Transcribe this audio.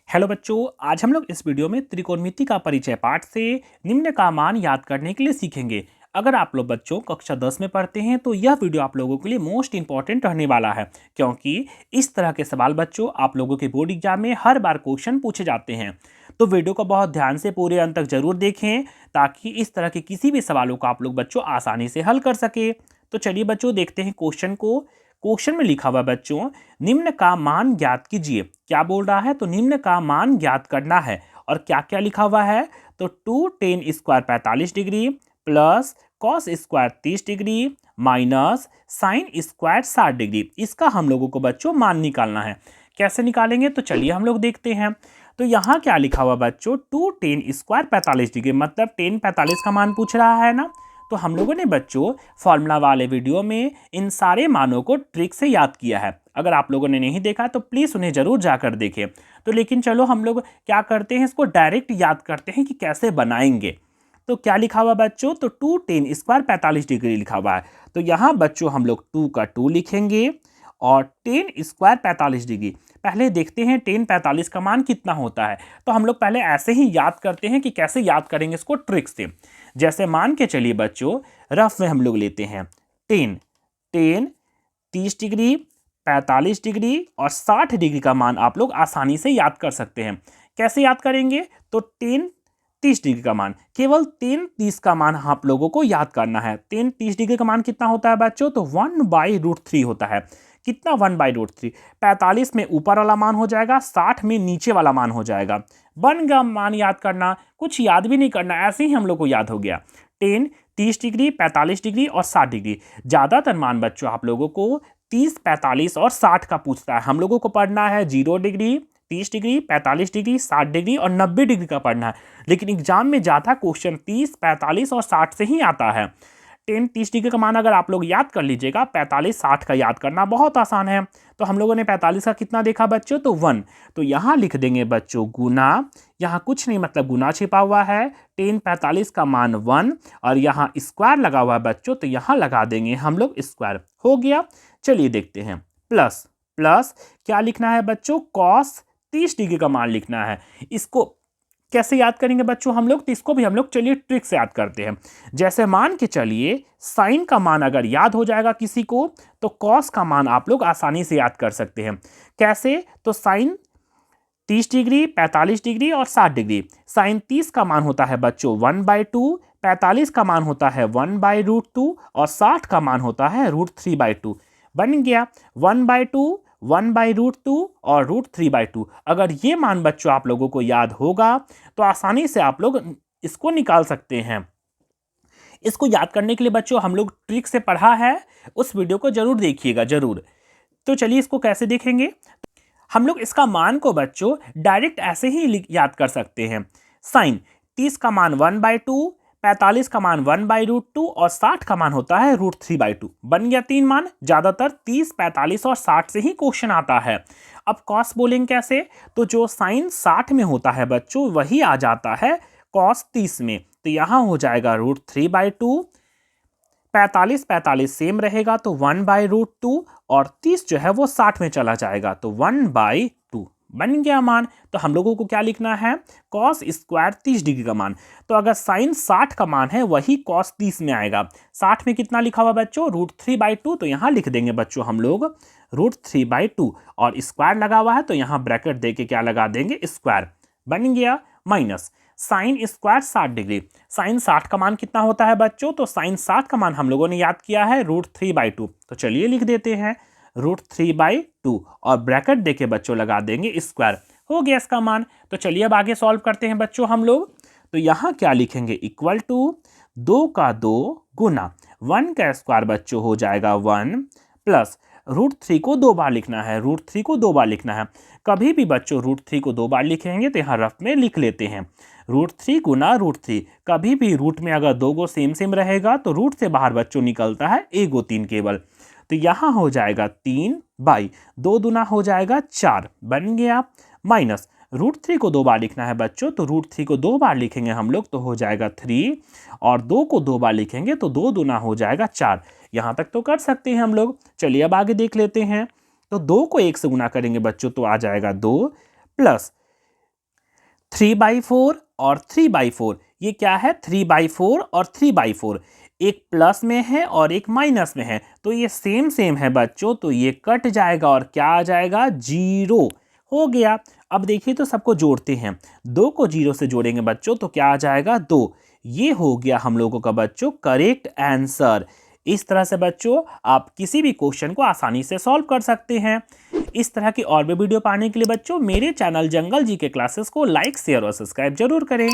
Hello बच्चों, आज हम लोग इस वीडियो में त्रिकोणमिति का परिचय पाठ से निम्न का मान याद करने के लिए सीखेंगे। अगर आप लोग बच्चों कक्षा 10 में पढ़ते हैं तो यह वीडियो आप लोगों के लिए मोस्ट इंपॉर्टेंट रहने वाला है, क्योंकि इस तरह के सवाल बच्चों आप लोगों के बोर्ड एग्जाम में हर बार क्वेश्चन पूछे जाते हैं। तो वीडियो को बहुत ध्यान से पूरे अंत तक जरूर देखें, ताकि इस तरह के किसी भी सवालों को आप लोग बच्चों आसानी से हल कर सके। तो चलिए बच्चों देखते हैं क्वेश्चन को। क्वेश्चन में लिखा हुआ बच्चों, निम्न का मान ज्ञात कीजिए। क्या बोल रहा है? तो निम्न का मान ज्ञात करना है। और क्या क्या लिखा हुआ है? तो 2 tan square 45 degree plus cos square 30 degree minus sine square 60 degree, इसका हम लोगों को बच्चों मान निकालना है। कैसे निकालेंगे? तो चलिए हम लोग देखते हैं। तो यहाँ क्या लिखा हुआ बच्चों? 2 tan स्क्वायर 45 डिग्री, मतलब tan 45 का मान पूछ रहा है ना। तो हम लोगों ने बच्चों फॉर्मूला वाले वीडियो में इन सारे मानों को ट्रिक से याद किया है। अगर आप लोगों ने नहीं देखा तो प्लीज़ उन्हें ज़रूर जाकर देखें। तो लेकिन चलो हम लोग क्या करते हैं, इसको डायरेक्ट याद करते हैं कि कैसे बनाएंगे। तो क्या लिखा हुआ बच्चों? तो 2 tan स्क्वायर 45 डिग्री लिखा हुआ है। तो यहाँ बच्चों हम लोग 2 का 2 लिखेंगे और tan स्क्वायर 45 डिग्री। पहले देखते हैं tan 45 का मान कितना होता है। तो हम लोग पहले ऐसे ही याद करते हैं कि कैसे याद करेंगे इसको ट्रिक से। जैसे मान के चलिए बच्चों, रफ में हम लोग लेते हैं tan 30 डिग्री 45 डिग्री और 60 डिग्री का मान आप लोग आसानी से याद कर सकते हैं। कैसे याद करेंगे? तो tan 30 डिग्री का मान, केवल tan 30 का मान आप लोगों को याद करना है। tan 30 डिग्री का मान कितना होता है बच्चों? तो 1/√3 होता है। कितना? 1/√3। 45 में ऊपर वाला मान हो जाएगा, 60 में नीचे वाला मान हो जाएगा। बन गया मान याद करना, कुछ याद भी नहीं करना, ऐसे ही हम लोग को याद हो गया। tan 30 डिग्री 45 डिग्री और 60 डिग्री। ज़्यादातर मान बच्चों आप लोगों को 30, 45 और 60 का पूछता है। हम लोगों को पढ़ना है 0 डिग्री, 30 डिग्री, 45 डिग्री, 60 डिग्री और 90 डिग्री का पढ़ना है। लेकिन एग्जाम में ज़्यादा क्वेश्चन 30, 45 और 60 से ही आता है। tan 30 डिग्री का मान अगर आप लोग याद कर लीजिएगा, 45, 60 का याद करना बहुत आसान है। तो हम लोगों ने 45 का कितना देखा बच्चों? तो 1। तो यहाँ लिख देंगे बच्चों गुना, यहाँ कुछ नहीं मतलब गुना छिपा हुआ है। tan 45 का मान 1 और यहाँ स्क्वायर लगा हुआ है बच्चों, तो यहाँ लगा देंगे हम लोग स्क्वायर। हो गया। चलिए देखते हैं। प्लस प्लस क्या लिखना है बच्चों? cos 30 डिग्री का मान लिखना है। इसको कैसे याद करेंगे बच्चों हम लोग? तो इसको भी हम लोग चलिए ट्रिक से याद करते हैं। जैसे मान के चलिए साइन का मान अगर याद हो जाएगा किसी को, तो कॉस का मान आप लोग आसानी से याद कर सकते हैं। कैसे? तो साइन 30 डिग्री 45 डिग्री और 60 डिग्री। साइन 30 का मान होता है बच्चों 1/2, 45 का मान होता है 1/√2 और 60 का मान होता है √3/2। बन गया 1/2, 1/√2 और √3/2। अगर ये मान बच्चों आप लोगों को याद होगा तो आसानी से आप लोग इसको निकाल सकते हैं। इसको याद करने के लिए बच्चों हम लोग ट्रिक से पढ़ा है, उस वीडियो को जरूर देखिएगा जरूर। तो चलिए इसको कैसे देखेंगे। हम लोग इसका मान को बच्चों डायरेक्ट ऐसे ही याद कर सकते हैं। साइन 30 का मान 1/2, 45 का मान 1/√2 और 60 का मान होता है √3/2। बन गया 3 मान। ज्यादातर 30, 45 और 60 से ही क्वेश्चन आता है। अब कॉस बोलेंगे कैसे? तो जो साइन 60 में होता है बच्चों वही आ जाता है कॉस 30 में। तो यहां हो जाएगा √3/2। 45, 45 सेम रहेगा तो 1/√2 और 30 जो है वो 60 में चला जाएगा तो 1/2। बन गया मान। तो हम लोगों को क्या लिखना है? कॉस स्क्वायर 30 डिग्री का मान। तो अगर साइन 60 का मान है वही कॉस 30 में आएगा। 60 में कितना लिखा हुआ बच्चों? √3/2। तो यहाँ लिख देंगे बच्चों हम लोग √3/2 और स्क्वायर लगा हुआ है तो यहाँ ब्रैकेट दे के क्या लगा देंगे? स्क्वायर। बन गया minus sine square 60 degree. Sine 60 का मान कितना होता है बच्चों? तो साइन 60 का मान हम लोगों ने याद किया है √3/2। तो चलिए लिख देते हैं √3/2 और ब्रैकेट देके बच्चों लगा देंगे स्क्वायर। हो गया इसका मान। तो चलिए अब आगे सॉल्व करते हैं बच्चों हम लोग। तो यहाँ क्या लिखेंगे? इक्वल टू 2 का 2 गुना 1 का स्क्वायर बच्चों हो जाएगा 1 प्लस √3 को 2 बार लिखना है। √3 को 2 बार लिखना है। कभी भी बच्चों √3 को 2 बार लिखेंगे तो यहाँ रफ में लिख लेते हैं √3 गुना √3। कभी भी रूट में अगर 2 गो सेम सेम रहेगा तो रूट से बाहर बच्चों निकलता है 1 गो 3 केवल। तो यहाँ हो जाएगा 3/2 दूना हो जाएगा 4। बन गया माइनस √3 को 2 बार लिखना है बच्चों, तो √3 को 2 बार लिखेंगे हम लोग तो हो जाएगा 3 और 2 को 2 बार लिखेंगे तो 2 दूना हो जाएगा 4। यहाँ तक तो कर सकते हैं हम लोग। चलिए अब आगे देख लेते हैं। तो 2 को 1 से गुना करेंगे बच्चों तो आ जाएगा 2 प्लस 3/4 और 3/4। ये क्या है? 3/4 और 3/4। एक प्लस में है और एक माइनस में है, तो ये सेम सेम है बच्चों, तो ये कट जाएगा और क्या आ जाएगा? 0 हो गया। अब देखिए तो सबको जोड़ते हैं। 2 को 0 से जोड़ेंगे बच्चों तो क्या आ जाएगा? 2। ये हो गया हम लोगों का बच्चों करेक्ट आंसर। इस तरह से बच्चों आप किसी भी क्वेश्चन को आसानी से सॉल्व कर सकते हैं। इस तरह की और भी वीडियो पाने के लिए बच्चों मेरे चैनल जंगल जी के क्लासेस को लाइक, शेयर और सब्सक्राइब जरूर करें।